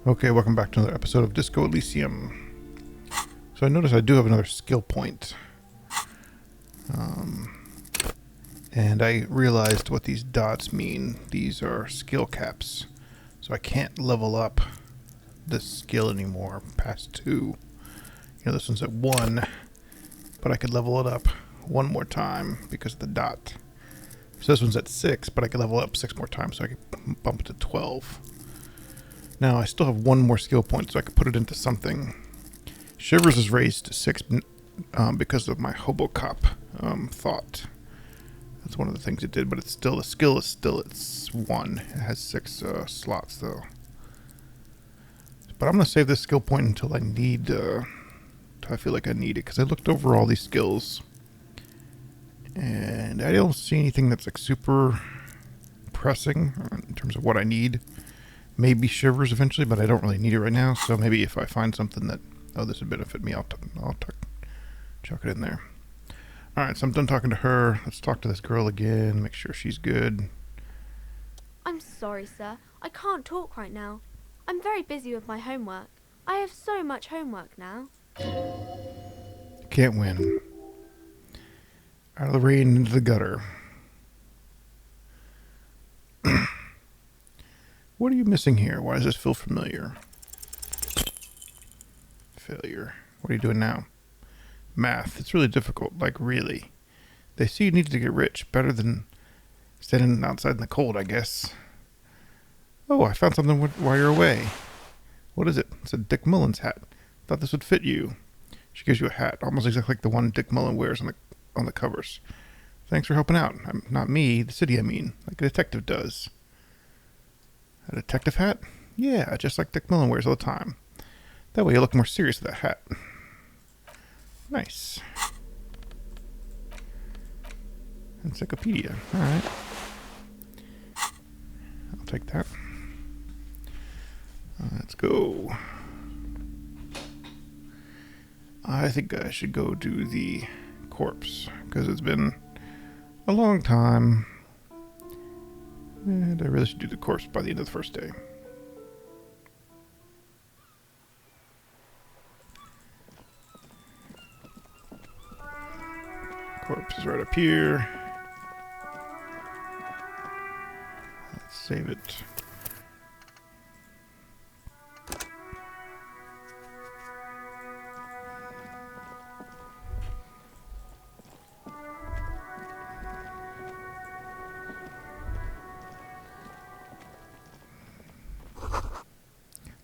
Okay, welcome back to another episode of Disco Elysium. So I noticed I do have another skill point. And I realized what these dots mean. These are skill caps. So I can't level up this skill anymore past 2. You know, this one's at 1. But I could level it up one more time because of the dot. So this one's at 6, but I could level up 6 more times, so I could bump it to 12. Now, I still have 1 more skill point, so I could put it into something. Shivers is raised to 6 because of my Hobocop thought. That's one of the things it did, but it's still, the skill is still at 1. It has 6 slots, though. But I'm going to save this skill point until I need, until I feel like I need it, because I looked over all these skills, and I don't see anything that's like super pressing in terms of what I need. Maybe Shivers eventually, but I don't really need it right now. So maybe if I find something that, oh, this would benefit me, I'll chuck it in there. All right, so I'm done talking to her. Let's talk to this girl again, make sure she's good. I'm sorry, sir. I can't talk right now. I'm very busy with my homework. I have so much homework now. Can't win. Out of the rain, into the gutter. What are you missing here? Why does this feel familiar? Failure. What are you doing now? Math. It's really difficult. Like, really. They see you needed to get rich. Better than standing outside in the cold, I guess. Oh, I found something while you're away. What is it? It's a Dick Mullins hat. Thought this would fit you. She gives you a hat, almost exactly like the one Dick Mullen wears on the covers. Thanks for helping out. Not me, the city, I mean. Like a detective does. A detective hat? Yeah, just like Dick Mullen wears all the time. That way you look more serious with that hat. Nice. Encyclopedia. Alright. I'll take that. Let's go. I think I should go do the corpse, because it's been a long time. And I really should do the corpse by the end of the first day. Corpse is right up here. Let's save it.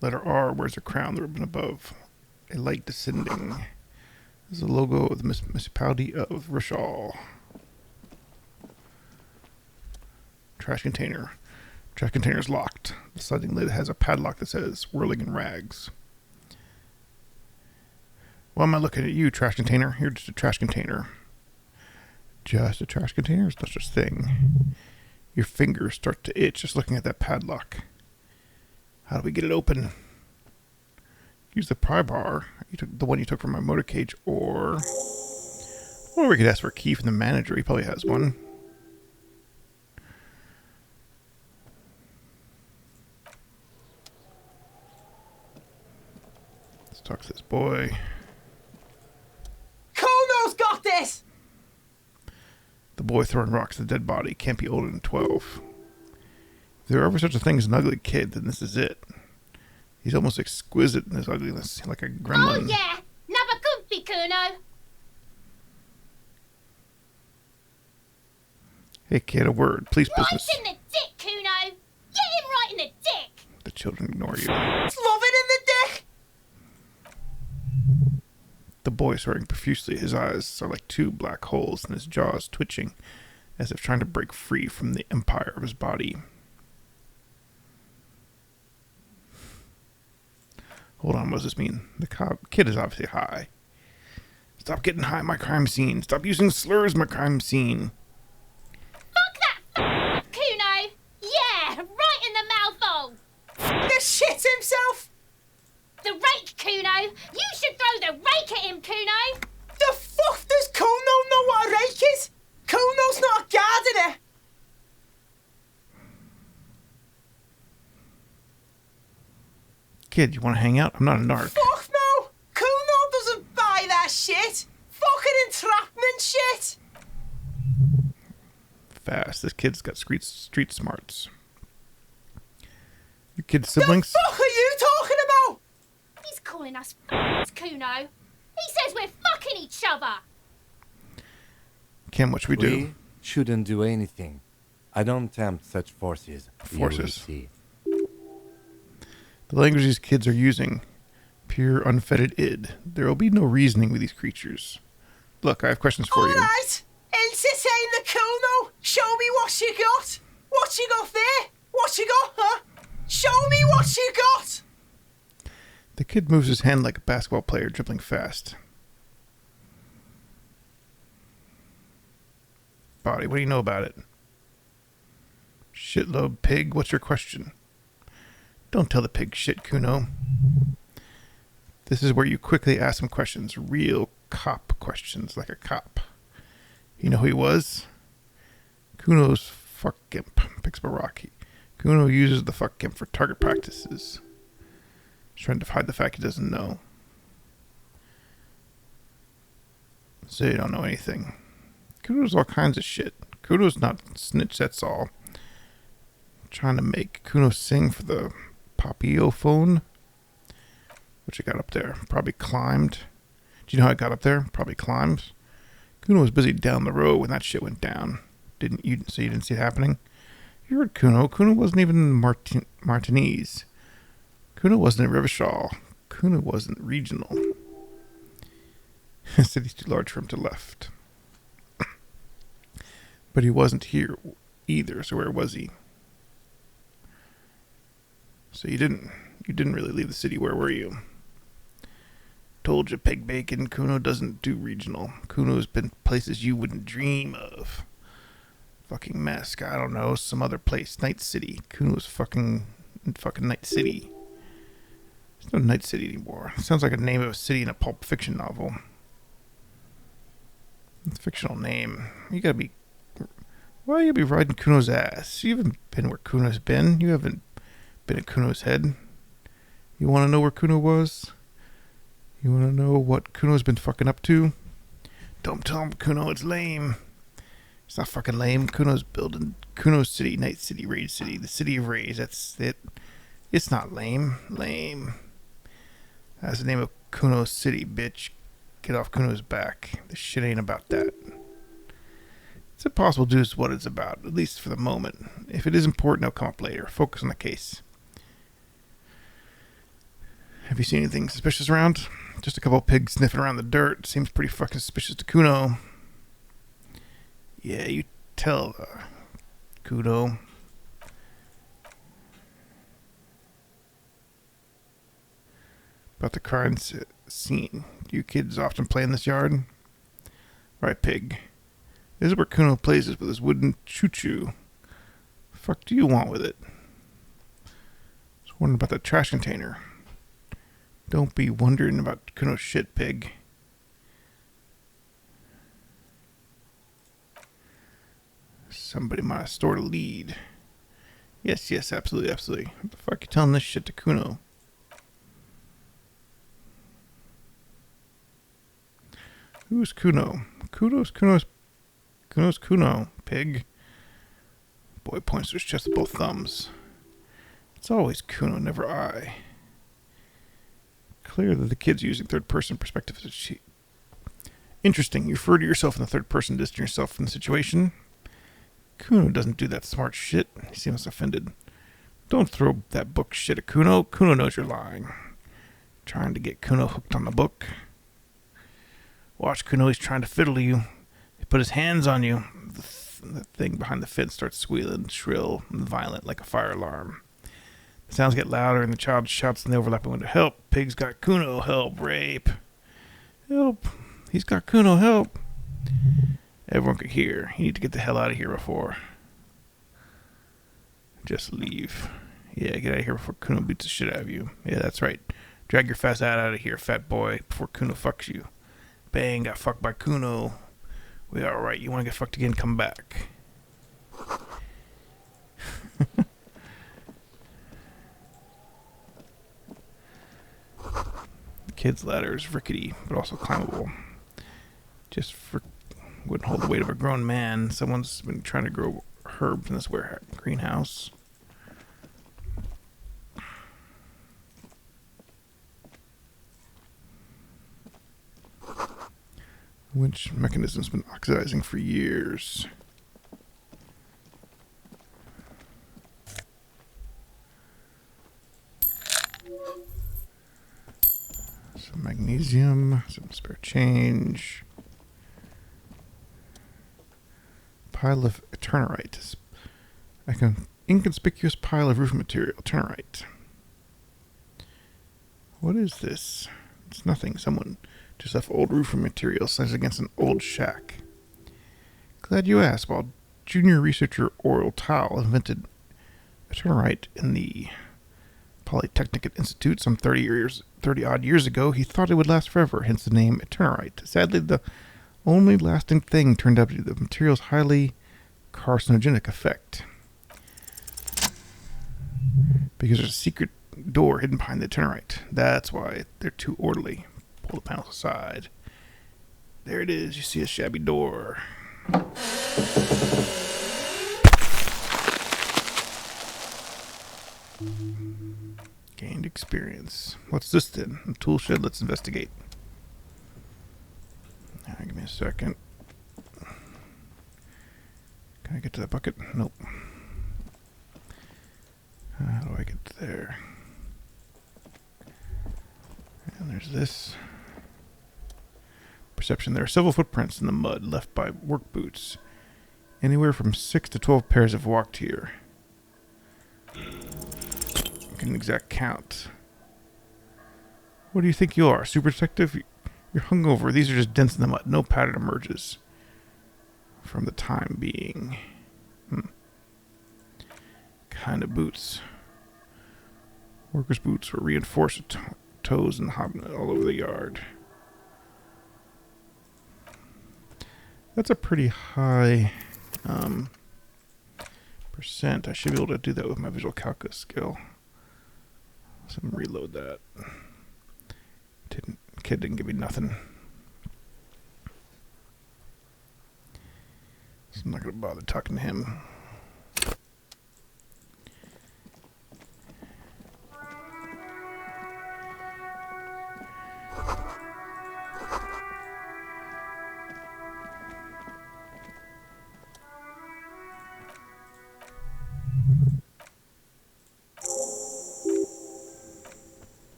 Letter R wears a crown, the ribbon above. A light descending. This is the logo of the municipality of Rochelle. Trash container. Trash container is locked. The sliding lid has a padlock that says "Whirling in Rags." Why am I looking at you, trash container? You're just a trash container. Just a trash container? There's no such thing. Your fingers start to itch just looking at that padlock. How do we get it open? Use the pry bar. You took the one you took from my motor cage, or we could ask for a key from the manager. He probably has one. Let's talk to this boy. Kono's got this! The boy throwing rocks at the dead body can't be older than 12. If there were ever such a thing as an ugly kid, then this is it. He's almost exquisite in his ugliness, like a gremlin. Oh yeah, never comfy, Kuno. Hey kid, a word. Please, Right business. in the dick, Kuno. Get him right in the dick. The children ignore you. Love it in the dick! The boy swearing profusely. His eyes are like 2 black holes, and his jaws twitching, as if trying to break free from the empire of his body. Hold on, what does this mean? The kid is obviously high. Stop getting high at my crime scene. Stop using slurs at my crime scene. Fuck that Kuno. Yeah, right in the mouthhole. The shit himself! The rake, Kuno. You should throw the rake at him, Kuno. The fuck does Kono know what a rake is? Kono's not a gardener! kid. You want to hang out? I'm not a narc. Fuck no! Kuno doesn't buy that shit! Fucking entrapment shit! Fast. This kid's got street smarts. Your kid's siblings? The fuck are you talking about? He's calling us Kuno. He says we're fucking each other. Kim, what should we do? We shouldn't do anything. I don't tempt such forces. You will see. The language these kids are using, pure unfettered id. There will be no reasoning with these creatures. Look, I have questions for you. Alright! Entertain the Kuno! Show me what you got! What you got there? What you got, huh? Show me what you got! The kid moves his hand like a basketball player dribbling fast. Body, what do you know about it? Shitload pig, what's your question? Don't tell the pig shit, Kuno. This is where you quickly ask him questions. Real cop questions, like a cop. You know who he was? Kuno's fuck gimp, picks up a rock. Kuno uses the fuck gimp for target practices. He's trying to hide the fact he doesn't know. So you don't know anything. Kuno's all kinds of shit. Kuno's not snitch, that's all. Trying to make Kuno sing for the Papio phone. Which I got up there. Probably climbed. Do you know how I got up there? Probably climbed. Kuno was busy down the road when that shit went down. Didn't you? So you didn't see it happening? You heard Kuno. Kuno wasn't even in Martinez. Kuno wasn't in Rivashal. Kuno wasn't regional. The city's too large for him to left. But he wasn't here either, so where was he? So you didn't really leave the city. Where were you? Told you, pig bacon. Kuno doesn't do regional. Kuno's been places you wouldn't dream of. Fucking Mesk. I don't know. Some other place. Night City. Kuno's fucking Night City. There's no Night City anymore. It sounds like a name of a city in a Pulp Fiction novel. It's a fictional name. You gotta be... Why you be riding Kuno's ass? You haven't been where Kuno's been. You haven't been at Kuno's head. You want to know where Kuno was? You want to know what Kuno's been fucking up to? Don't tell him, Kuno, it's lame. It's not fucking lame. Kuno's building Kuno City, Night City, Raid City, the City of Rays. That's it. It's not lame. Lame. That's the name of Kuno City, bitch. Get off Kuno's back. This shit ain't about that. It's impossible to do what it's about, at least for the moment. If it is important, it'll come up later. Focus on the case. Have you seen anything suspicious around? Just a couple of pigs sniffing around the dirt. Seems pretty fucking suspicious to Kuno. Yeah, you tell, Kuno. About the crime scene. You kids often play in this yard? Right, pig. This is where Kuno plays with his wooden choo-choo. The fuck do you want with it? Just wondering about that trash container. Don't be wondering about Kuno's shit, pig. Somebody might have stored a lead. Yes, absolutely. What the fuck you telling this shit to Kuno? Who's Kuno? Kuno's Kuno, pig. Boy points to his chest with both thumbs. It's always Kuno, never I. Clear that the kid's using third-person perspective as a sheet. Interesting. You refer to yourself in the third person to distance yourself from the situation. Kuno doesn't do that smart shit. He seems offended. Don't throw that book shit at Kuno. Kuno knows you're lying. Trying to get Kuno hooked on the book. Watch, Kuno, he's trying to fiddle you. He put his hands on you. The thing behind the fence starts squealing, shrill and violent like a fire alarm. The sounds get louder and the child shouts in the overlapping window. Help! Pig's got Kuno! Help! Rape! Help! He's got Kuno! Help! Everyone could hear. You need to get the hell out of here before. Just leave. Yeah, get out of here before Kuno beats the shit out of you. Yeah, that's right. Drag your fast ass out of here, fat boy, before Kuno fucks you. Bang, got fucked by Kuno. We alright, you want to get fucked again? Come back. Kid's ladder is rickety, but also climbable. Wouldn't hold the weight of a grown man. Someone's been trying to grow herbs in this greenhouse. Winch mechanism's been oxidizing for years. Some magnesium, some spare change. Pile of eternerite. Like an inconspicuous pile of roofing material. Eternerite. What is this? It's nothing. Someone just left old roofing material slashed against an old shack. Glad you asked. While junior researcher Oral Tao invented eternerite in the Polytechnic Institute some 30-odd years ago, he thought it would last forever, hence the name eternerite. Sadly, the only lasting thing turned out to be the material's highly carcinogenic effect. Because there's a secret door hidden behind the eternerite. That's why they're too orderly. Pull the panels aside. There it is. You see a shabby door. Gained experience. What's this then? A tool shed. Let's investigate. Give me a second. Can I get to that bucket? Nope. How do I get there? And there's this. Perception. There are several footprints in the mud left by work boots. Anywhere from 6 to 12 pairs have walked here. Get an exact count. What do you think you are, super detective? You're hungover. These are just dents in the mud. No pattern emerges from the time being. Kind of boots. Workers' boots were reinforced with toes and hobnailed all over the yard. That's a pretty high percent. I should be able to do that with my visual calculus skill. So I'm gonna reload that. Kid didn't give me nothing. So I'm not gonna bother talking to him.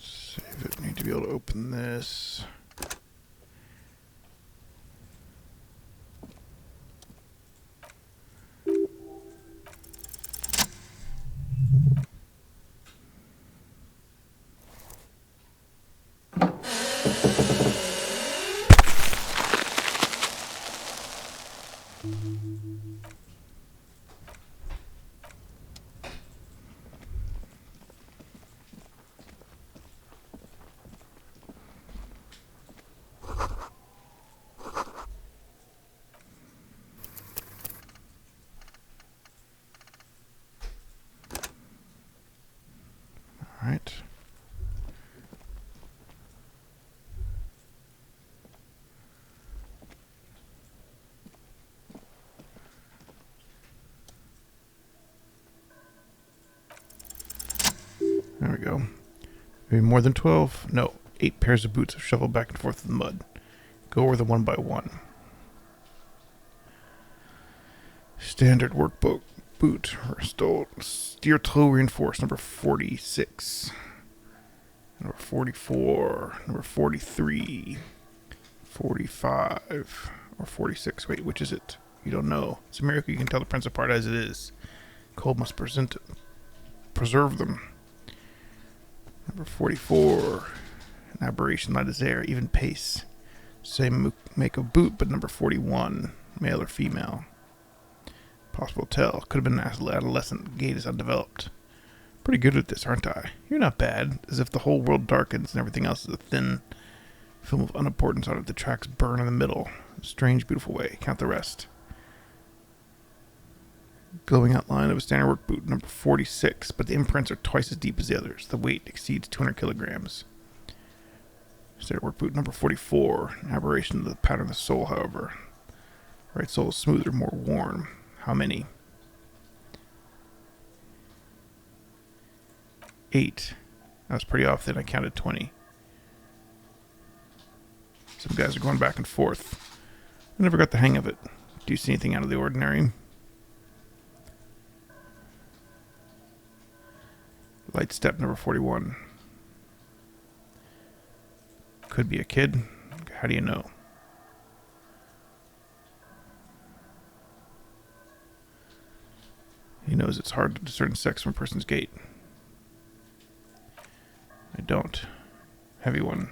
Save it. Need to be able to open this. Alright. There we go. Maybe more than 12? No. 8 pairs of boots have shuffled back and forth in the mud. Go over them one by one. Standard workbook boot. Restored. Steel toe reinforced. Number 46. Number 44. Number 43. 45. Or 46. Wait, which is it? You don't know. It's a miracle you can tell the prints apart as it is. Cold must preserve them. Number 44. Aberration, light as air, even pace. Same make of boot, but number 41. Male or female. Possible tell. Could have been an adolescent. Gait is undeveloped. Pretty good at this, aren't I? You're not bad. As if the whole world darkens and everything else is a thin film of unimportance on it. The tracks burn in the middle. A strange, beautiful way. Count the rest. Glowing outline of a standard work boot, number 46, but the imprints are twice as deep as the others. The weight exceeds 200 kilograms. Standard work boot, number 44. An aberration of the pattern of the sole, however. Right sole is smoother, more worn. How many? 8. That was pretty off then. I counted 20. Some guys are going back and forth. I never got the hang of it. Do you see anything out of the ordinary? Light step number 41. Could be a kid. How do you know? He knows it's hard to discern sex from a person's gait. I don't. Heavy one.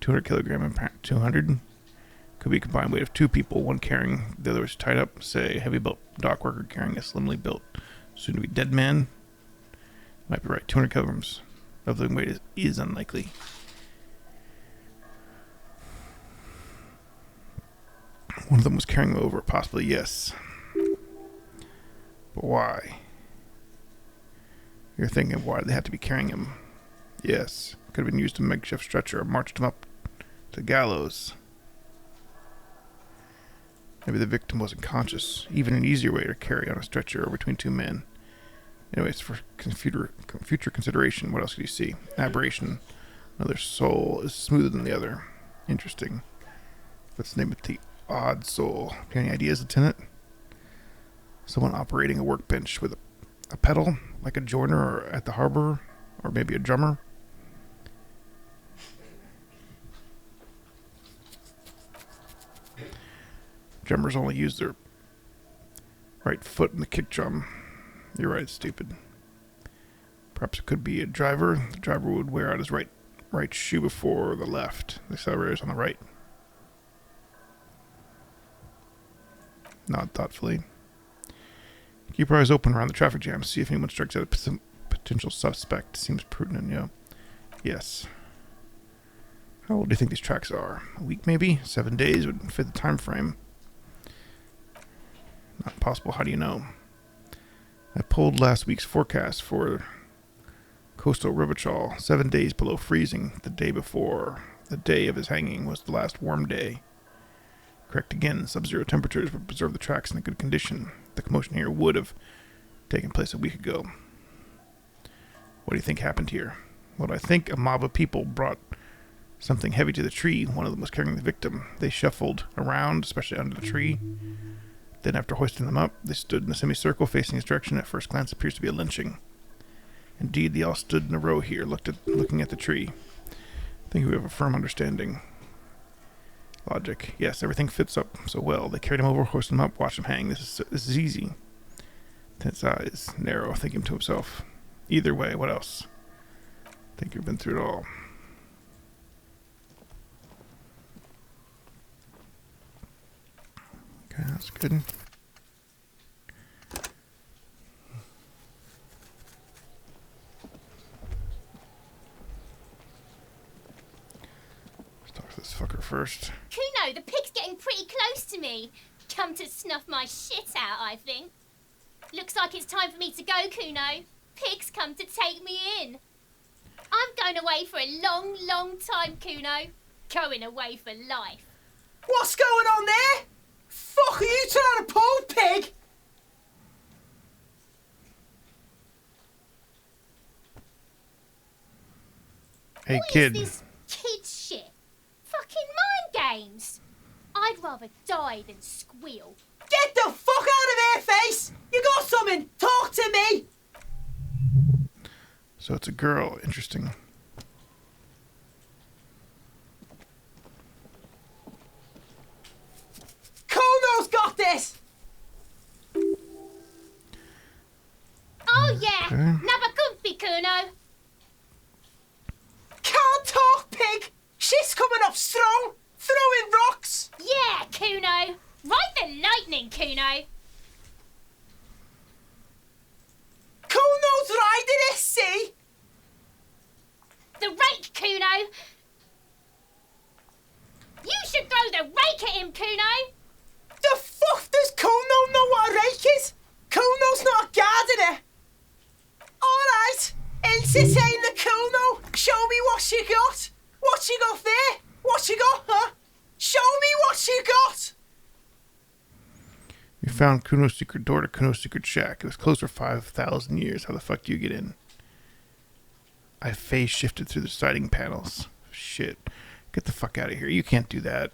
200 kilogram impact. 200. Could be a combined weight of 2 people, one carrying, the other is tied up. Say, a heavy built dock worker carrying a slimly built, soon to be dead man. Might be right. 200 kilograms of the weight is unlikely. One of them was carrying him over, possibly, yes. But why? You're thinking why they had to be carrying him. Yes. Could have been used as a makeshift stretcher or marched him up to the gallows. Maybe the victim wasn't conscious. Even an easier way to carry on a stretcher or between 2 men. Anyways, for future consideration, what else could you see? Aberration. Another sole is smoother than the other. Interesting. Let's name it the odd sole. Do you have any ideas, Lieutenant? Someone operating a workbench with a pedal, like a joiner or at the harbor, or maybe a drummer. Drummers only use their right foot in the kick drum. You're right, stupid. Perhaps it could be a driver. The driver would wear out his right shoe before the left. The accelerator is on the right. Nod thoughtfully. Keep your eyes open around the traffic jam. See if anyone strikes out a potential suspect. Seems prudent, yeah. Yes. How old do you think these tracks are? A week, maybe? 7 days would fit the time frame. Not possible. How do you know? I pulled last week's forecast for coastal Rivachol. 7 days below freezing. The day before. The day of his hanging was the last warm day. Correct again. Sub-zero temperatures would preserve the tracks in a good condition. The commotion here would have taken place a week ago. What do you think happened here? Well, I think a mob of people brought something heavy to the tree. One of them was carrying the victim. They shuffled around, especially under the tree. Then after hoisting them up, they stood in a semicircle facing his direction. At first glance appears to be a lynching. Indeed, they all stood in a row here, looking at the tree. I think we have a firm understanding. Logic. Yes, everything fits up so well. They carried him over, hoisted him up, watched him hang. This is easy. Tense eyes, narrow, thinking to himself. Either way, what else? I think you've been through it all. Okay, that's good. Let's talk to this fucker first. Kuno, the pig's getting pretty close to me. Come to snuff my shit out, I think. Looks like it's time for me to go, Kuno. Pig's come to take me in. I'm going away for a long, long time, Kuno. Going away for life. What's going on there? Fuck are you trying to pull, pig? Hey, What kid. is this kid shit? Fucking mind games. I'd rather die than squeal. Get the fuck out of here, face! You got something? Talk to me! So it's a girl. Interesting. Kuno's got this! Oh yeah, Okay. Nabakumpi, Kuno. Can't Kuno. Kuno's riding it, see? The rake, Kuno. You should throw the rake at him, Kuno. The fuck does Kuno know what a rake is? Kuno's not a gardener. Alright, entertain the Kuno. Show me what you got. What you got there? What you got, huh? Show me what you got. You found Kuno's secret door to Kuno's secret shack. It was closed for 5,000 years. How the fuck do you get in? I phase shifted through the siding panels. Shit. Get the fuck out of here. You can't do that.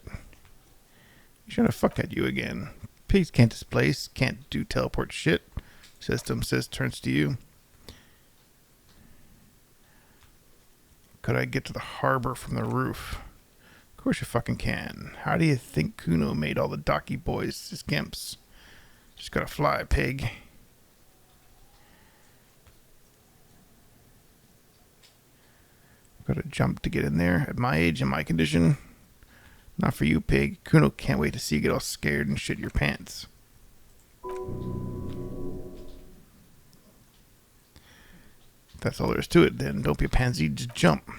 He's trying to fuck at you again. Pigs can't displace, can't do teleport shit. System says, turns to you. Could I get to the harbor from the roof? Of course you fucking can. How do you think Kuno made all the docky boys his gimps? Just gotta fly, pig. Gotta jump to get in there. At my age and my condition, not for you, pig. Kuno can't wait to see you get all scared and shit your pants. That's all there is to it, then. Don't be a pansy, just jump.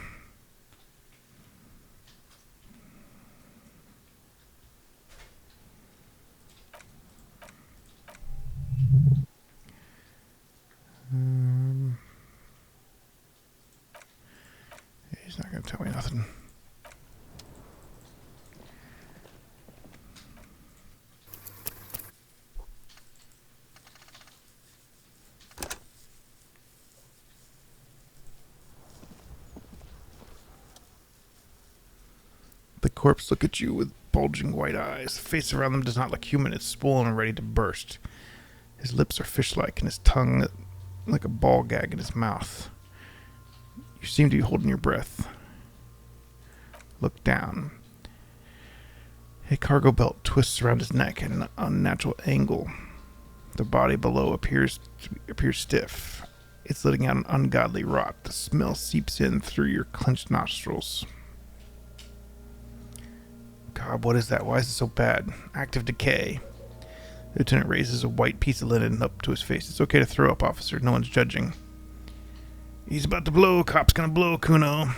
He's not going to tell me nothing. The corpse look at you with bulging white eyes. The face around them does not look human. It's swollen and ready to burst. His lips are fish-like and his tongue like a ball gag in his mouth. You seem to be holding your breath. Look down. A cargo belt twists around his neck at an unnatural angle. The body below appears stiff. It's letting out an ungodly rot. The smell seeps in through your clenched nostrils. God, what is that? Why is it so bad? Active decay. The lieutenant raises a white piece of linen up to his face. It's okay to throw up, officer. No one's judging. He's about to blow. Cop's gonna blow, Kuno.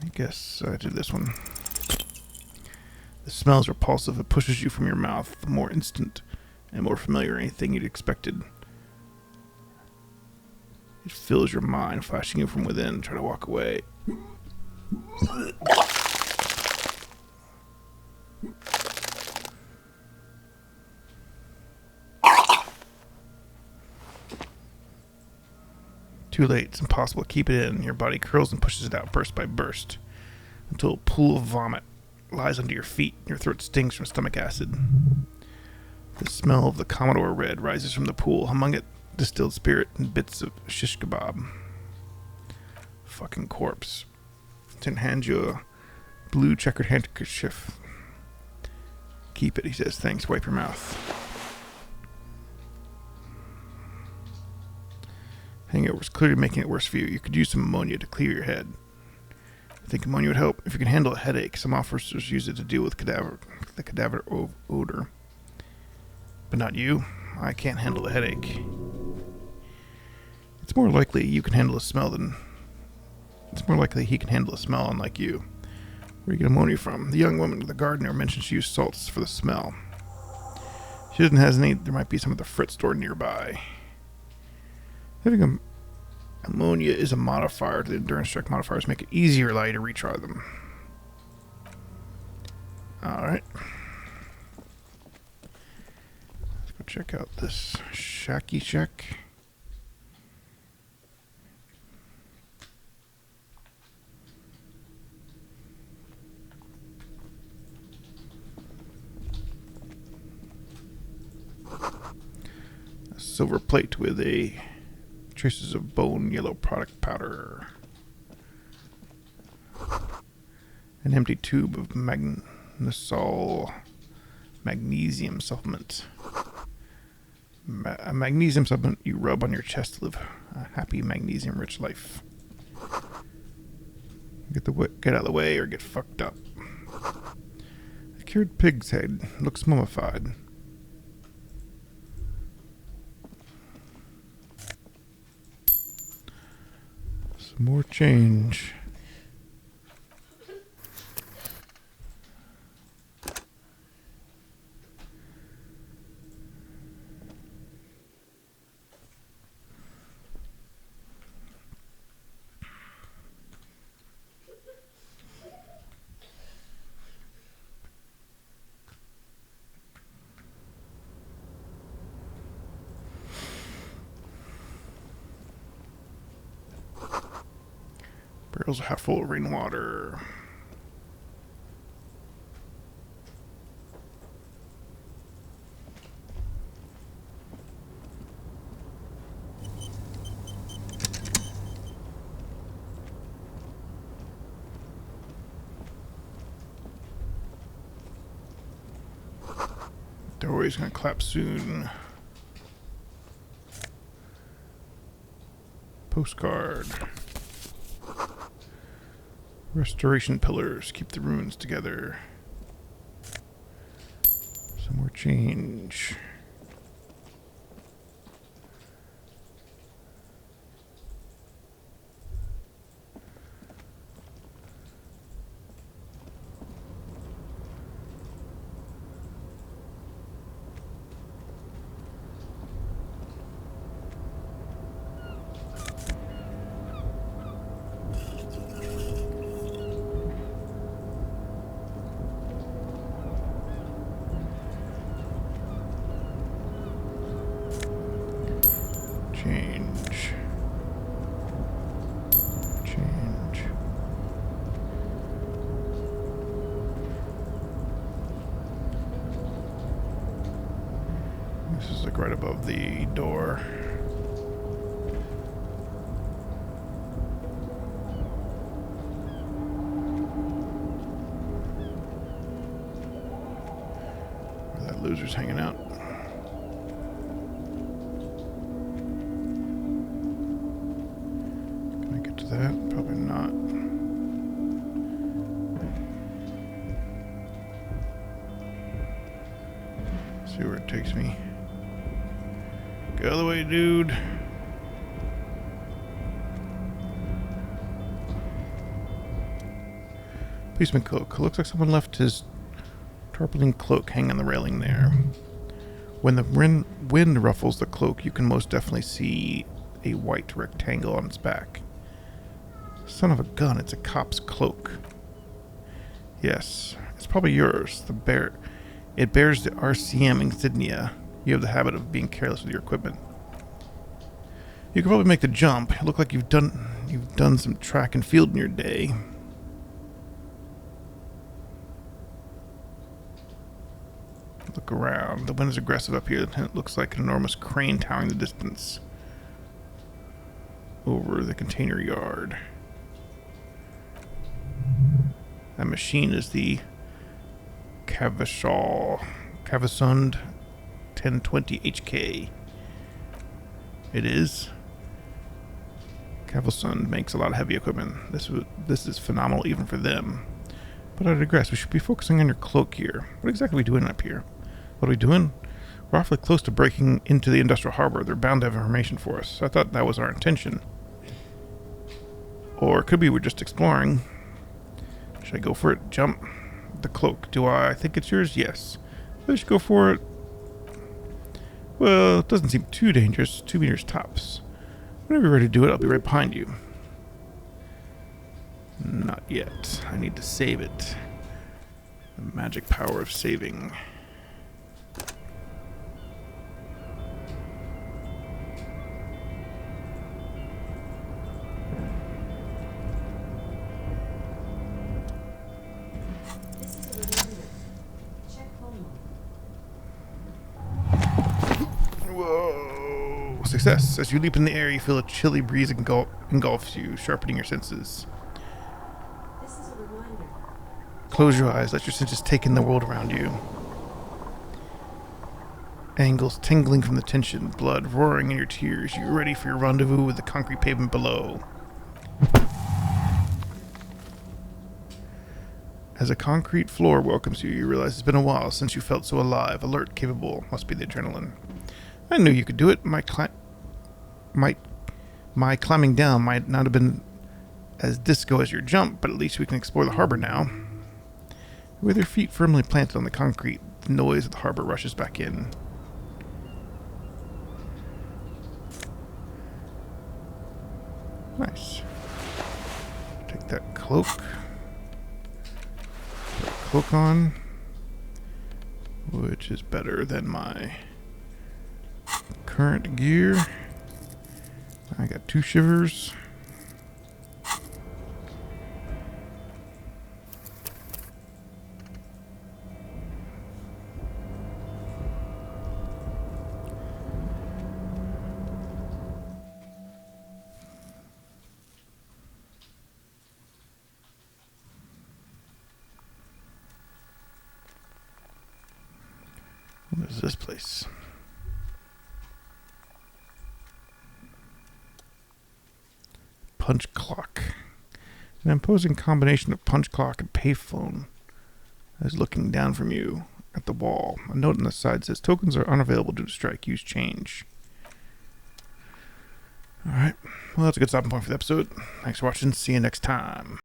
I guess I did this one. The smell is repulsive. It pushes you from your mouth. The more instant and more familiar anything you'd expected. It fills your mind, flashing you from within. Try to walk away. Too late. It's impossible to keep it in. Your body curls and pushes it out burst by burst until a pool of vomit lies under your feet. Your throat stings from stomach acid. The smell of the Commodore Red rises from the pool. Among it, distilled spirit and bits of shish kebab. Fucking corpse. Then hands you a blue checkered handkerchief. Keep it, he says. Thanks. Wipe your mouth. Hangover's clearly making it worse for you. You could use some ammonia to clear your head. I think ammonia would help if you can handle a headache. Some officers use it to deal with the cadaver odor. But not you. I can't handle the headache. It's more likely you can handle a smell than... It's more likely he can handle a smell unlike you. Where do you get ammonia from? The young woman, the gardener, mentioned she used salts for the smell. She doesn't hesitate. There might be some at the Fritz store nearby. Having ammonia is a modifier to the endurance check. Modifiers make it easier to allow you to retry them. Alright. Let's go check out this shacky shack. A silver plate with traces of bone yellow product powder. An empty tube of magnesol magnesium supplement. A magnesium supplement you rub on your chest to live a happy magnesium-rich life. Get out of the way or get fucked up. A cured pig's head. Looks mummified. Some more change. Barrels are half full of rainwater. Doorway's gonna collapse soon. Postcard. Restoration pillars keep the ruins together. Some more change. Change. Change. This is like right above the door. Where that loser's hanging out. That? Probably not. See where it takes me. Get out of the way, dude. Policeman cloak. Looks like someone left his tarpaulin cloak hanging on the railing there. When the wind ruffles the cloak, you can most definitely see a white rectangle on its back. Son of a gun, it's a cop's cloak. Yes, it's probably yours. It bears the RCM insignia. You have the habit of being careless with your equipment. You could probably make the jump. You look like you've done some track and field in your day. Look around. The wind is aggressive up here, and it looks like an enormous crane towering the distance over the container yard. That machine is the Cavasund 1020 HK. It is. Cavasund makes a lot of heavy equipment. This is phenomenal even for them. But I digress. We should be focusing on your cloak here. What exactly are we doing up here? What are we doing? We're awfully close to breaking into the industrial harbor. They're bound to have information for us. I thought that was our intention. Or it could be we're just exploring. Should I go for it? Jump. The cloak. Do I think it's yours? Yes. I should go for it. Well, it doesn't seem too dangerous. 2 meters tops. Whenever you're ready to do it, I'll be right behind you. Not yet. I need to save it. The magic power of saving. Whoa! Success. As you leap in the air, you feel a chilly breeze engulfs you, sharpening your senses. This is a reminder. Close your eyes. Let your senses take in the world around you. Angles tingling from the tension, blood roaring in your tears. You're ready for your rendezvous with the concrete pavement below. As a concrete floor welcomes you, you realize it's been a while since you felt so alive, alert, capable. Must be the adrenaline. I knew you could do it. My climbing down might not have been as disco as your jump, but at least we can explore the harbor now. With your feet firmly planted on the concrete, the noise of the harbor rushes back in. Nice. Take that cloak. Put a cloak on, which is better than my current gear. I got 2 shivers. What is this place? Punch clock. An imposing combination of punch clock and payphone is looking down from you at the wall. A note on the side says tokens are unavailable due to strike. Use change. Alright. Well, that's a good stopping point for the episode. Thanks for watching. See you next time.